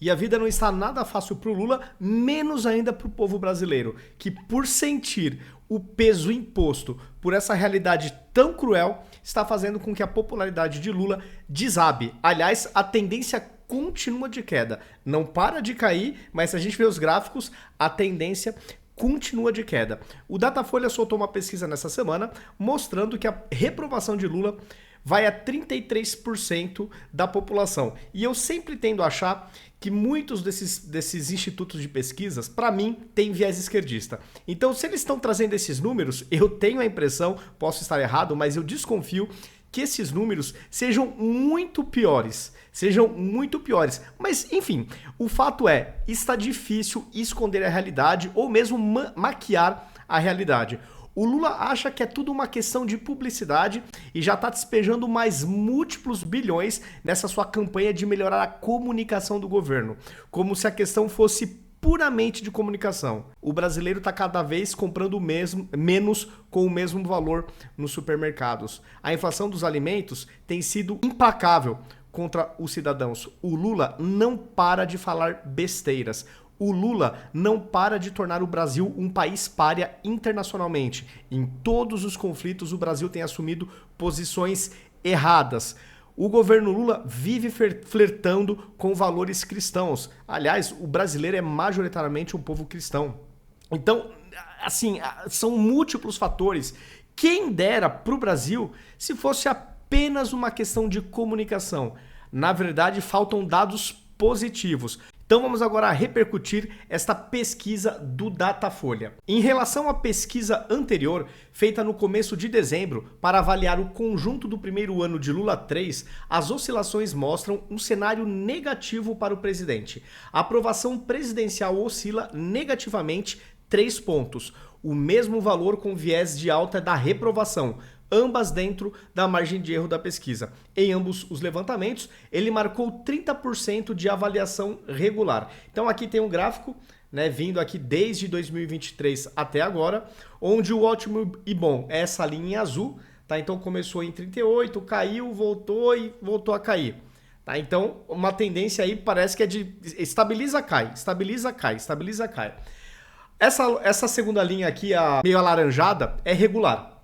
E a vida não está nada fácil para o Lula, menos ainda para o povo brasileiro, que por sentir o peso imposto por essa realidade tão cruel, está fazendo com que a popularidade de Lula desabe. Aliás, a tendência continua de queda. Não para de cair, mas se a gente vê os gráficos, a tendência continua de queda. O Datafolha soltou uma pesquisa nessa semana mostrando que a reprovação de Lula vai a 33% da população. E eu sempre tendo a achar que muitos desses institutos de pesquisas, para mim, têm viés esquerdista. Então, se eles estão trazendo esses números, eu tenho a impressão, posso estar errado, mas eu desconfio que esses números sejam muito piores. Mas, enfim, o fato é, está difícil esconder a realidade ou mesmo maquiar a realidade. O Lula acha que é tudo uma questão de publicidade e já está despejando mais múltiplos bilhões nessa sua campanha de melhorar a comunicação do governo, como se a questão fosse puramente de comunicação. O brasileiro está cada vez comprando menos com o mesmo valor nos supermercados. A inflação dos alimentos tem sido implacável contra os cidadãos. O Lula não para de falar besteiras. O Lula não para de tornar o Brasil um país pária internacionalmente. Em todos os conflitos, o Brasil tem assumido posições erradas. O governo Lula vive flertando com valores cristãos. Aliás, o brasileiro é majoritariamente um povo cristão. Então, assim, são múltiplos fatores. Quem dera para o Brasil se fosse apenas uma questão de comunicação. Na verdade, faltam dados positivos. Então vamos agora repercutir esta pesquisa do Datafolha. Em relação à pesquisa anterior, feita no começo de dezembro, para avaliar o conjunto do primeiro ano de Lula 3, as oscilações mostram um cenário negativo para o presidente. A aprovação presidencial oscila negativamente 3 pontos, o mesmo valor com viés de alta da reprovação, ambas dentro da margem de erro da pesquisa. Em ambos os levantamentos, ele marcou 30% de avaliação regular. Então aqui tem um gráfico, né, vindo aqui desde 2023 até agora, onde o ótimo e bom é essa linha em azul, tá? Então começou em 38, caiu, voltou e voltou a cair. Tá? Então uma tendência aí parece que é de estabiliza, cai, estabiliza, cai, estabiliza, cai. Essa segunda linha aqui, a meio alaranjada, é regular.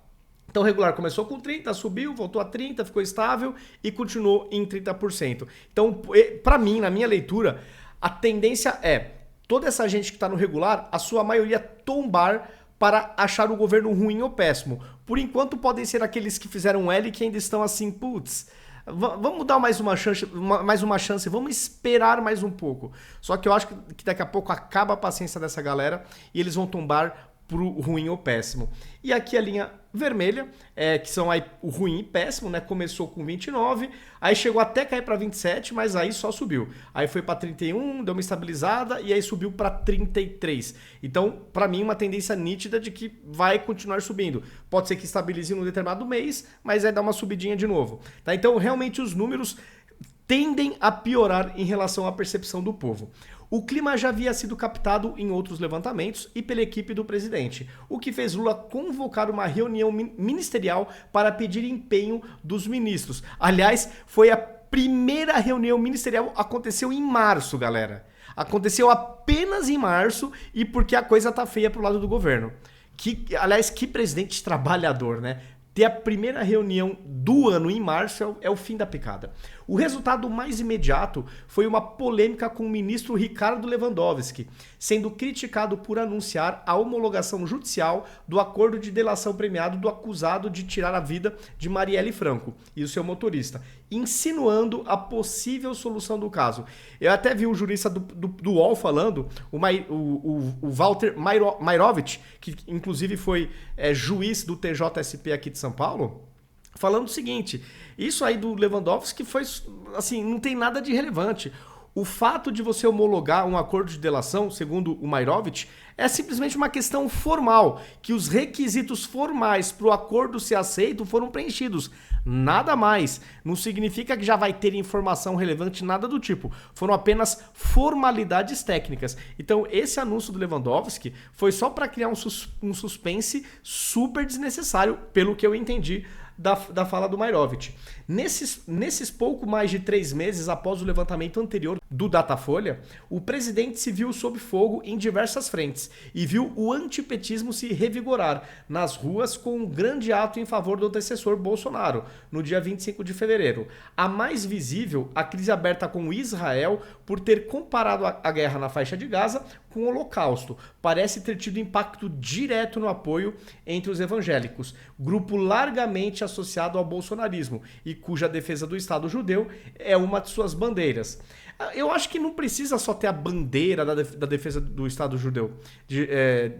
Então, regular começou com 30, subiu, voltou a 30, ficou estável e continuou em 30%. Então, para mim, na minha leitura, a tendência é toda essa gente que está no regular, a sua maioria tombar para achar o governo ruim ou péssimo. Por enquanto, podem ser aqueles que fizeram L que ainda estão assim, putz, vamos dar mais uma chance, vamos esperar mais um pouco. Só que eu acho que daqui a pouco acaba a paciência dessa galera e eles vão tombar pro ruim ou péssimo. E aqui a linha vermelha, que são aí o ruim e péssimo, né? Começou com 29, aí chegou até cair para 27, mas aí só subiu. Aí foi para 31, deu uma estabilizada e aí subiu para 33. Então, para mim, uma tendência nítida de que vai continuar subindo. Pode ser que estabilize num determinado mês, mas aí dá uma subidinha de novo. Tá? Então, realmente, os números tendem a piorar em relação à percepção do povo. O clima já havia sido captado em outros levantamentos e pela equipe do presidente, o que fez Lula convocar uma reunião ministerial para pedir empenho dos ministros. Aliás, foi a primeira reunião ministerial, aconteceu em março, galera. Aconteceu apenas em março e porque a coisa tá feia pro lado do governo. Aliás, que presidente trabalhador, né? Ter a primeira reunião do ano em março é o fim da picada. O resultado mais imediato foi uma polêmica com o ministro Ricardo Lewandowski, sendo criticado por anunciar a homologação judicial do acordo de delação premiado do acusado de tirar a vida de Marielle Franco e o seu motorista, insinuando a possível solução do caso. Eu até vi um jurista do UOL falando, o Walter Mairovich, que inclusive foi juiz do TJSP aqui de São Paulo, falando o seguinte: isso aí do Lewandowski foi, assim, não tem nada de relevante. O fato de você homologar um acordo de delação, segundo o Mairovich, é simplesmente uma questão formal, que os requisitos formais para o acordo ser aceito foram preenchidos. Nada mais. Não significa que já vai ter informação relevante, nada do tipo. Foram apenas formalidades técnicas. Então, esse anúncio do Lewandowski foi só para criar um suspense super desnecessário, pelo que eu entendi da fala do Mairovich. Nesses pouco mais de 3 meses após o levantamento anterior, do Datafolha, o presidente se viu sob fogo em diversas frentes e viu o antipetismo se revigorar nas ruas com um grande ato em favor do antecessor Bolsonaro, no dia 25 de fevereiro. A mais visível, a crise aberta com Israel por ter comparado a guerra na faixa de Gaza com o Holocausto. Parece ter tido impacto direto no apoio entre os evangélicos, grupo largamente associado ao bolsonarismo e cuja defesa do Estado judeu é uma de suas bandeiras. Eu acho que não precisa só ter a bandeira da defesa do Estado judeu de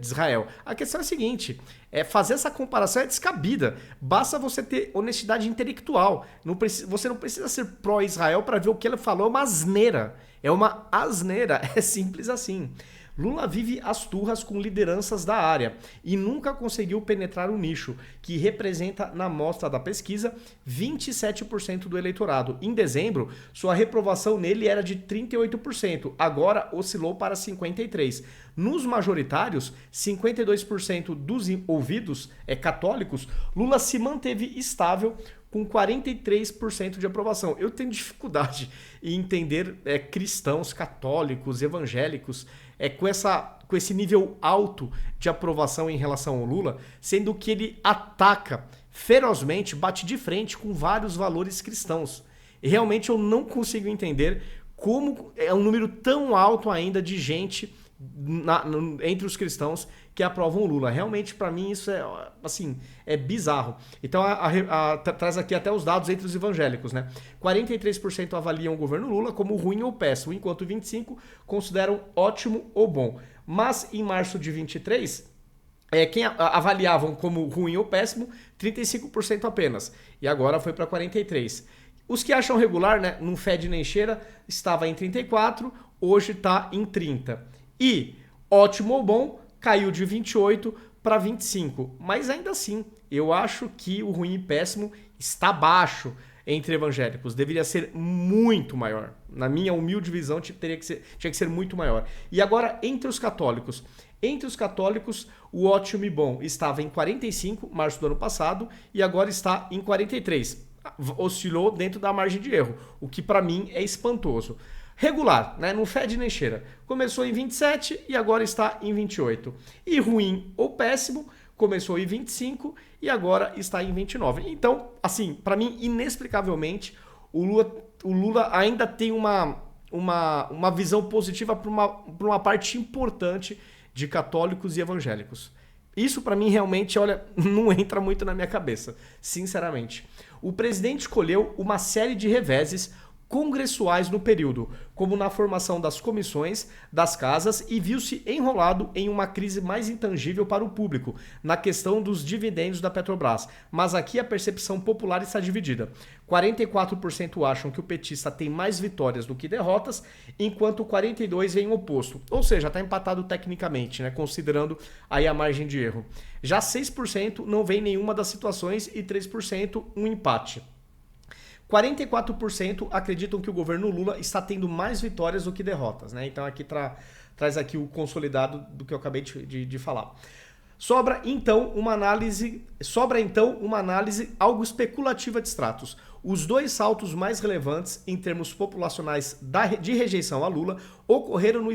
Israel. A questão é a seguinte, fazer essa comparação é descabida. Basta você ter honestidade intelectual. Você não precisa ser pró-Israel para ver o que ele falou. É uma asneira. É uma asneira. É simples assim. Lula vive as turras com lideranças da área e nunca conseguiu penetrar o nicho, que representa, na amostra da pesquisa, 27% do eleitorado. Em dezembro, sua reprovação nele era de 38%, agora oscilou para 53%. Nos majoritários, 52% dos ouvidos católicos, Lula se manteve estável com 43% de aprovação. Eu tenho dificuldade em entender cristãos, católicos, evangélicos com esse nível alto de aprovação em relação ao Lula, sendo que ele ataca ferozmente, bate de frente com vários valores cristãos. E realmente eu não consigo entender como é um número tão alto ainda de gente entre os cristãos que aprovam o Lula. Realmente, para mim, isso é bizarro. Então, traz aqui até os dados entre os evangélicos, né? 43% avaliam o governo Lula como ruim ou péssimo, enquanto 25% consideram ótimo ou bom. Mas, em março de 23, quem avaliavam como ruim ou péssimo, 35% apenas. E agora foi para 43%. Os que acham regular, né, não fede nem cheira, estava em 34%, hoje está em 30%. E ótimo ou bom caiu de 28 para 25. Mas ainda assim, eu acho que o ruim e péssimo está baixo entre evangélicos. Deveria ser muito maior. Na minha humilde visão, tinha que ser muito maior. E agora, entre os católicos. Entre os católicos, o ótimo e bom estava em 45, março do ano passado, e agora está em 43. Oscilou dentro da margem de erro, o que para mim é espantoso. Regular, né? Não fede nem cheira. Começou em 27 e agora está em 28. E ruim ou péssimo, começou em 25 e agora está em 29. Então, assim, para mim, inexplicavelmente, o Lula ainda tem uma visão positiva para uma parte importante de católicos e evangélicos. Isso, para mim, realmente, olha, não entra muito na minha cabeça, sinceramente. O presidente escolheu uma série de reveses congressuais no período, como na formação das comissões das casas, e viu-se enrolado em uma crise mais intangível para o público, na questão dos dividendos da Petrobras. Mas aqui a percepção popular está dividida. 44% acham que o petista tem mais vitórias do que derrotas, enquanto 42% veem o oposto. Ou seja, está empatado tecnicamente, né, considerando aí a margem de erro. Já 6% não veem nenhuma das situações e 3% um empate. 44% acreditam que o governo Lula está tendo mais vitórias do que derrotas, né? Então aqui traz aqui o consolidado do que eu acabei de falar. Sobra então uma análise algo especulativa de extratos. Os dois saltos mais relevantes em termos populacionais de rejeição a Lula ocorreram no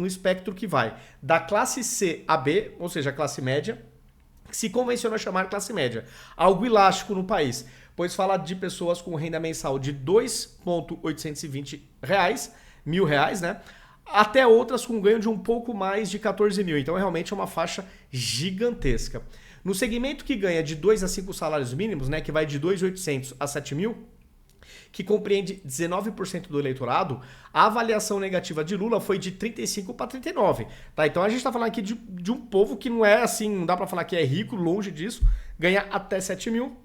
espectro que vai da classe C a B, ou seja, a classe média, que se convenciona chamar classe média, algo elástico no país, pois fala de pessoas com renda mensal de R$ 2.820, R$ 1.000, né? Até outras com ganho de um pouco mais de 14 mil. Então, realmente é uma faixa gigantesca. No segmento que ganha de 2 a 5 salários mínimos, né, que vai de 2.800 a 7 mil, que compreende 19% do eleitorado, a avaliação negativa de Lula foi de 35 para 39. Tá? Então, a gente está falando aqui de um povo que não é assim, não dá para falar que é rico, longe disso, ganha até 7 mil.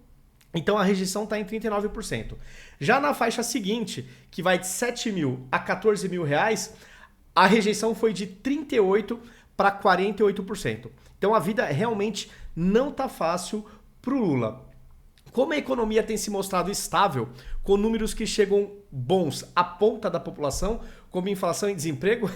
Então a rejeição está em 39%. Já na faixa seguinte, que vai de 7 mil a 14 mil reais, a rejeição foi de 38% para 48%. Então a vida realmente não está fácil para o Lula. Como a economia tem se mostrado estável, com números que chegam bons à ponta da população, como inflação e desemprego,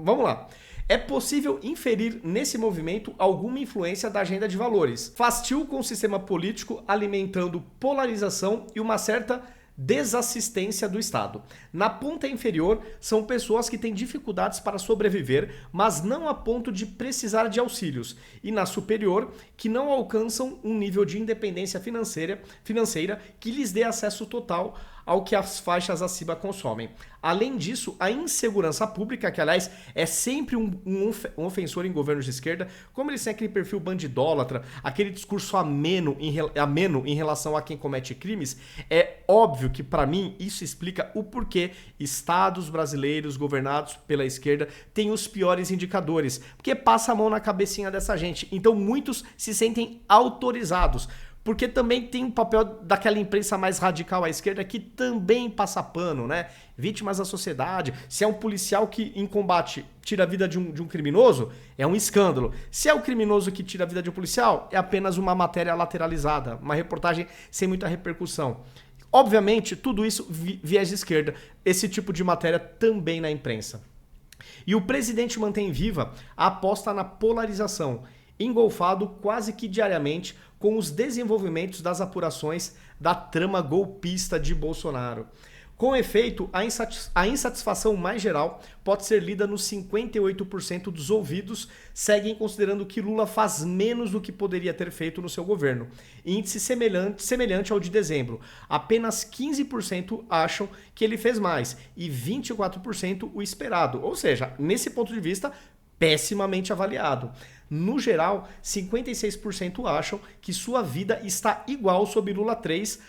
vamos lá. É possível inferir nesse movimento alguma influência da agenda de valores. Fastio com o sistema político alimentando polarização e uma certa desassistência do Estado. Na ponta inferior, são pessoas que têm dificuldades para sobreviver, mas não a ponto de precisar de auxílios. E na superior, que não alcançam um nível de independência financeira que lhes dê acesso total ao que as faixas acima consomem. Além disso, a insegurança pública, que aliás é sempre um ofensor em governos de esquerda, como eles têm aquele perfil bandidólatra, aquele discurso ameno em relação a quem comete crimes, é óbvio que para mim isso explica o porquê estados brasileiros governados pela esquerda têm os piores indicadores, porque passa a mão na cabecinha dessa gente. Então muitos se sentem autorizados. Porque também tem o papel daquela imprensa mais radical à esquerda que também passa pano, né? Vítimas da sociedade. Se é um policial que em combate tira a vida de um criminoso, é um escândalo. Se é o criminoso que tira a vida de um policial, é apenas uma matéria lateralizada, uma reportagem sem muita repercussão. Obviamente, tudo isso viés de esquerda. Esse tipo de matéria também na imprensa. E o presidente mantém viva a aposta na polarização, engolfado quase que diariamente com os desenvolvimentos das apurações da trama golpista de Bolsonaro. Com efeito, a insatisfação mais geral pode ser lida nos 58% dos ouvidos seguem considerando que Lula faz menos do que poderia ter feito no seu governo, índice semelhante ao de dezembro. Apenas 15% acham que ele fez mais e 24% o esperado, ou seja, nesse ponto de vista, pessimamente avaliado. No geral, 56% acham que sua vida está igual sob Lula 3,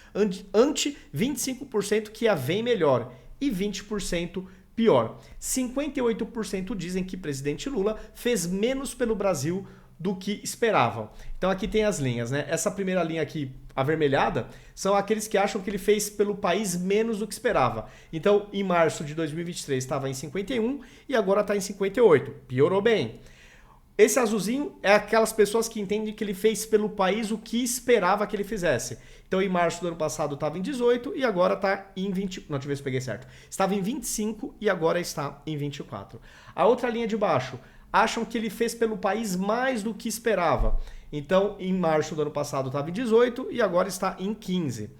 ante 25% que a vem melhor e 20% pior. 58% dizem que presidente Lula fez menos pelo Brasil do que esperavam. Então aqui tem as linhas, né? Essa primeira linha aqui, avermelhada, são aqueles que acham que ele fez pelo país menos do que esperava. Então, em março de 2023 estava em 51 e agora está em 58. Piorou bem. Esse azulzinho é aquelas pessoas que entendem que ele fez pelo país o que esperava que ele fizesse. Então, em março do ano passado estava em 18 e agora está em 20. Não, deixa eu ver se peguei certo. Estava em 25 e agora está em 24. A outra linha de baixo, acham que ele fez pelo país mais do que esperava. Então, em março do ano passado estava em 18 e agora está em 15.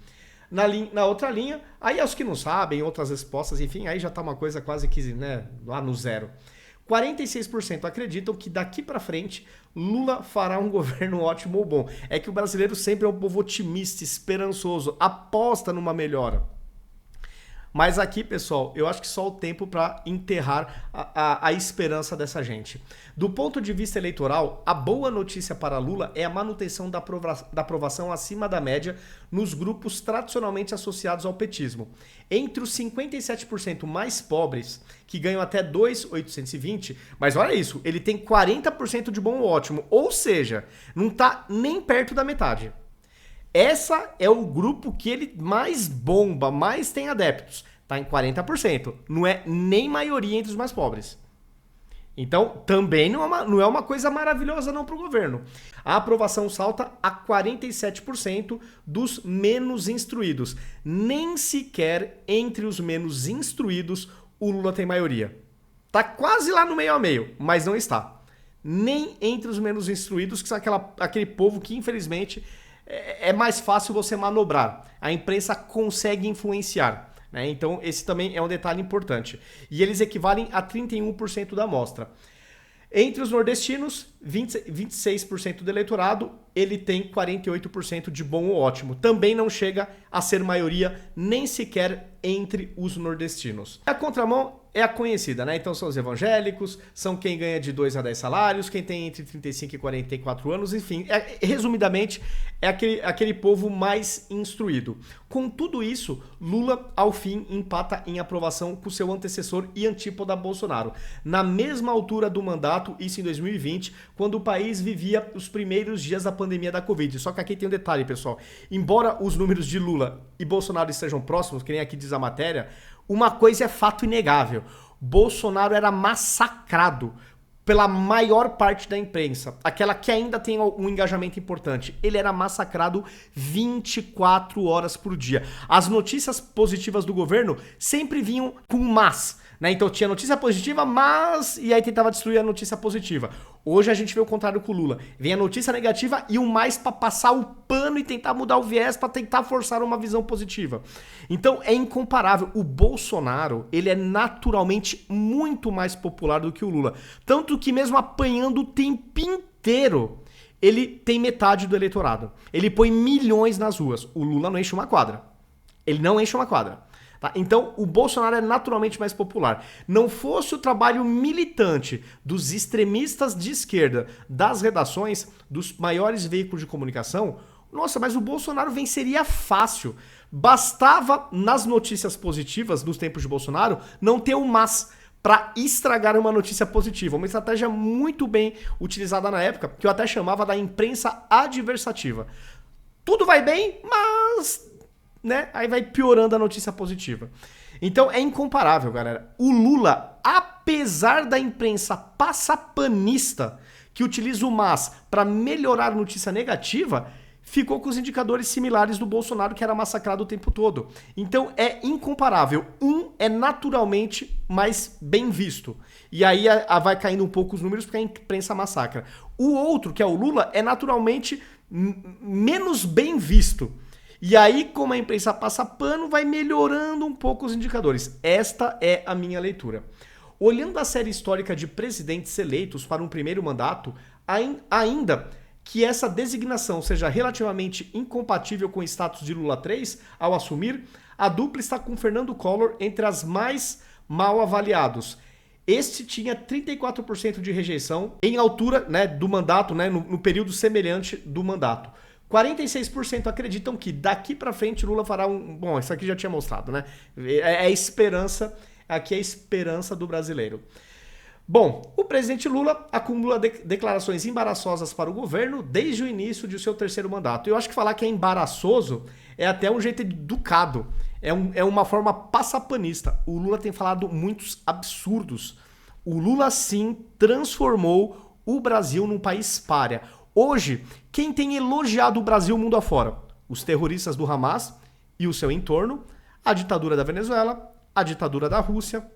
Na outra linha, aí os que não sabem, outras respostas, enfim, aí já está uma coisa quase que, né, lá no zero. 46% acreditam que daqui para frente Lula fará um governo ótimo ou bom. É que o brasileiro sempre é um povo otimista, esperançoso, aposta numa melhora. Mas aqui, pessoal, eu acho que só o tempo para enterrar a esperança dessa gente. Do ponto de vista eleitoral, a boa notícia para Lula é a manutenção da aprovação acima da média nos grupos tradicionalmente associados ao petismo. Entre os 57% mais pobres, que ganham até 2.820, mas olha isso, ele tem 40% de bom ou ótimo, ou seja, não está nem perto da metade. Essa é o grupo que ele mais bomba, mais tem adeptos. Está em 40%. Não é nem maioria entre os mais pobres. Então, também não é uma coisa maravilhosa não para o governo. A aprovação salta a 47% dos menos instruídos. Nem sequer entre os menos instruídos o Lula tem maioria. Está quase lá no meio a meio, mas não está. Nem entre os menos instruídos, que são aquele povo que, infelizmente, é mais fácil você manobrar. A imprensa consegue influenciar, né? Então esse também é um detalhe importante. E eles equivalem a 31% da amostra. Entre os nordestinos, 26% do eleitorado, ele tem 48% de bom ou ótimo. Também não chega a ser maioria, nem sequer entre os nordestinos. A contramão é a conhecida, né? Então são os evangélicos, são quem ganha de 2 a 10 salários, quem tem entre 35 e 44 anos, enfim, resumidamente, é aquele povo mais instruído. Com tudo isso, Lula, ao fim, empata em aprovação com seu antecessor e antípoda Bolsonaro. Na mesma altura do mandato, isso em 2020, quando o país vivia os primeiros dias da pandemia da Covid. Só que aqui tem um detalhe, pessoal. Embora os números de Lula e Bolsonaro estejam próximos, que nem aqui diz a matéria, uma coisa é fato inegável. Bolsonaro era massacrado pela maior parte da imprensa, aquela que ainda tem um engajamento importante. Ele era massacrado 24 horas por dia. As notícias positivas do governo sempre vinham com mas. Né? Então tinha notícia positiva, mas... E aí tentava destruir a notícia positiva. Hoje a gente vê o contrário com o Lula. Vem a notícia negativa e o mais para passar o pano e tentar mudar o viés para tentar forçar uma visão positiva. Então é incomparável. O Bolsonaro, ele é naturalmente muito mais popular do que o Lula. Tanto que mesmo apanhando o tempo inteiro, ele tem metade do eleitorado. Ele põe milhões nas ruas. O Lula não enche uma quadra. Ele não enche uma quadra. Tá? Então, o Bolsonaro é naturalmente mais popular. Não fosse o trabalho militante dos extremistas de esquerda, das redações, dos maiores veículos de comunicação, nossa, mas o Bolsonaro venceria fácil. Bastava, nas notícias positivas dos tempos de Bolsonaro, não ter um mas para estragar uma notícia positiva. Uma estratégia muito bem utilizada na época, que eu até chamava da imprensa adversativa. Tudo vai bem, mas... né? Aí vai piorando a notícia positiva. Então é incomparável, galera. O Lula, apesar da imprensa passapanista que utiliza o mas para melhorar a notícia negativa, ficou com os indicadores similares do Bolsonaro, que era massacrado o tempo todo. Então é incomparável. Um é naturalmente mais bem visto. E aí vai caindo um pouco os números porque a imprensa massacra. O outro, que é o Lula, é naturalmente menos bem visto. E aí, como a imprensa passa pano, vai melhorando um pouco os indicadores. Esta é a minha leitura. Olhando a série histórica de presidentes eleitos para um primeiro mandato, ainda que essa designação seja relativamente incompatível com o status de Lula 3 ao assumir, a dupla está com Fernando Collor entre as mais mal avaliados. Este tinha 34% de rejeição em altura, né, do mandato, né, no período semelhante do mandato. 46% acreditam que daqui para frente Lula fará um... Bom, isso aqui já tinha mostrado, né? É a esperança, aqui é a esperança do brasileiro. Bom, o presidente Lula acumula declarações embaraçosas para o governo desde o início de seu terceiro mandato. Eu acho que falar que é embaraçoso é até um jeito educado, é uma forma passapanista. O Lula tem falado muitos absurdos. O Lula, sim, transformou o Brasil num país pária. Hoje, quem tem elogiado o Brasil mundo afora? Os terroristas do Hamas e o seu entorno, a ditadura da Venezuela, a ditadura da Rússia.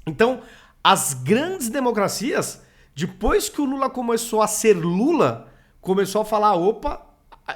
Então, as grandes democracias, depois que o Lula começou a ser Lula, começou a falar, opa,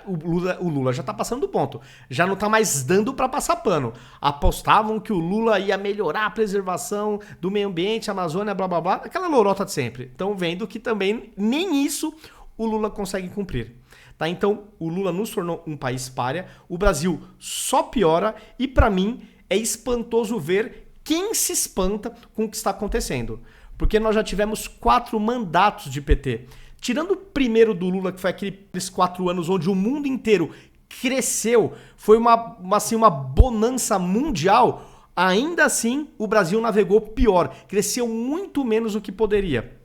o Lula já tá passando do ponto. Já não tá mais dando para passar pano. Apostavam que o Lula ia melhorar a preservação do meio ambiente, a Amazônia, blá blá blá, aquela lorota de sempre. Estão vendo que também nem isso o Lula consegue cumprir. Tá? Então, o Lula nos tornou um país pária, o Brasil só piora e, para mim, é espantoso ver quem se espanta com o que está acontecendo. Porque nós já tivemos 4 mandatos de PT. Tirando o primeiro do Lula, que foi aqueles 4 anos onde o mundo inteiro cresceu, foi uma bonança mundial, ainda assim o Brasil navegou pior, cresceu muito menos do que poderia.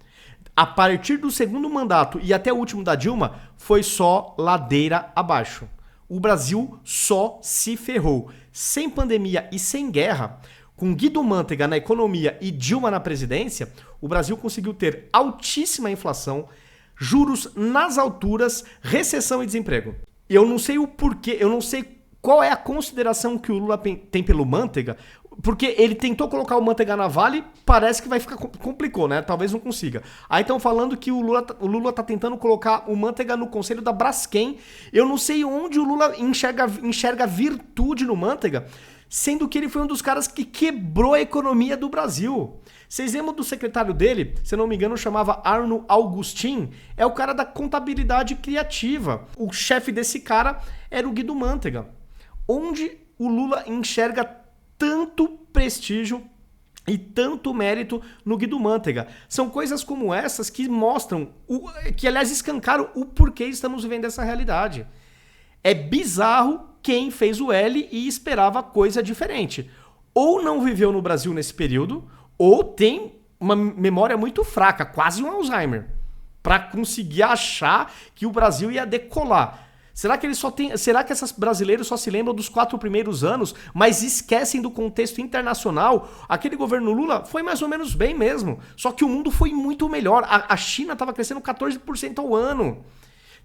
A partir do segundo mandato e até o último da Dilma, foi só ladeira abaixo. O Brasil só se ferrou. Sem pandemia e sem guerra, com Guido Mantega na economia e Dilma na presidência, o Brasil conseguiu ter altíssima inflação, juros nas alturas, recessão e desemprego. Eu não sei o porquê, eu não sei qual é a consideração que o Lula tem pelo Mantega, porque ele tentou colocar o Mantega na Vale, parece que vai ficar complicou, né? Talvez não consiga. Aí estão falando que o Lula tá tentando colocar o Mantega no conselho da Braskem. Eu não sei onde o Lula enxerga virtude no Mantega, sendo que ele foi um dos caras que quebrou a economia do Brasil. Vocês lembram do secretário dele? Se eu não me engano, chamava Arno Augustin. É o cara da contabilidade criativa. O chefe desse cara era o Guido Mantega. Onde o Lula enxerga tanto prestígio e tanto mérito no Guido Mantega. São coisas como essas que mostram, que aliás escancaram o porquê estamos vivendo essa realidade. É bizarro quem fez o L e esperava coisa diferente. Ou não viveu no Brasil nesse período, ou tem uma memória muito fraca, quase um Alzheimer, para conseguir achar que o Brasil ia decolar. Será que esses brasileiros só se lembram dos 4 primeiros anos, mas esquecem do contexto internacional? Aquele governo Lula foi mais ou menos bem mesmo, só que o mundo foi muito melhor. A China estava crescendo 14% ao ano.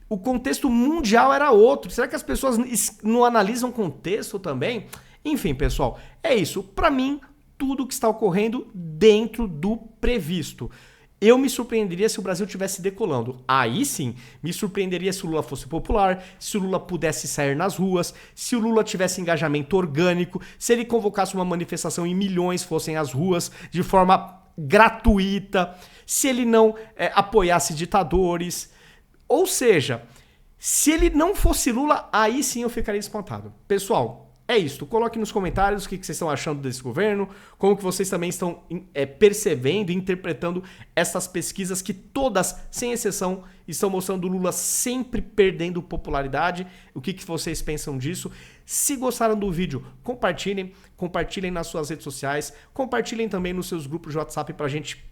O contexto mundial era outro. Será que as pessoas não analisam contexto também? Enfim, pessoal, é isso. Para mim, tudo o que está ocorrendo dentro do previsto. Eu me surpreenderia se o Brasil estivesse decolando. Aí sim, me surpreenderia se o Lula fosse popular, se o Lula pudesse sair nas ruas, se o Lula tivesse engajamento orgânico, se ele convocasse uma manifestação e milhões fossem às ruas de forma gratuita, se ele não apoiasse ditadores. Ou seja, se ele não fosse Lula, aí sim eu ficaria espantado. Pessoal, é isso. Coloque nos comentários o que vocês estão achando desse governo, como que vocês também estão percebendo e interpretando essas pesquisas que todas, sem exceção, estão mostrando o Lula sempre perdendo popularidade. O que vocês pensam disso? Se gostaram do vídeo, compartilhem nas suas redes sociais, compartilhem também nos seus grupos de WhatsApp para a gente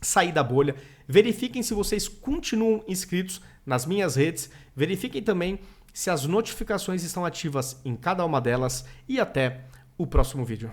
sair da bolha. Verifiquem se vocês continuam inscritos nas minhas redes, verifiquem também se as notificações estão ativas em cada uma delas e até o próximo vídeo.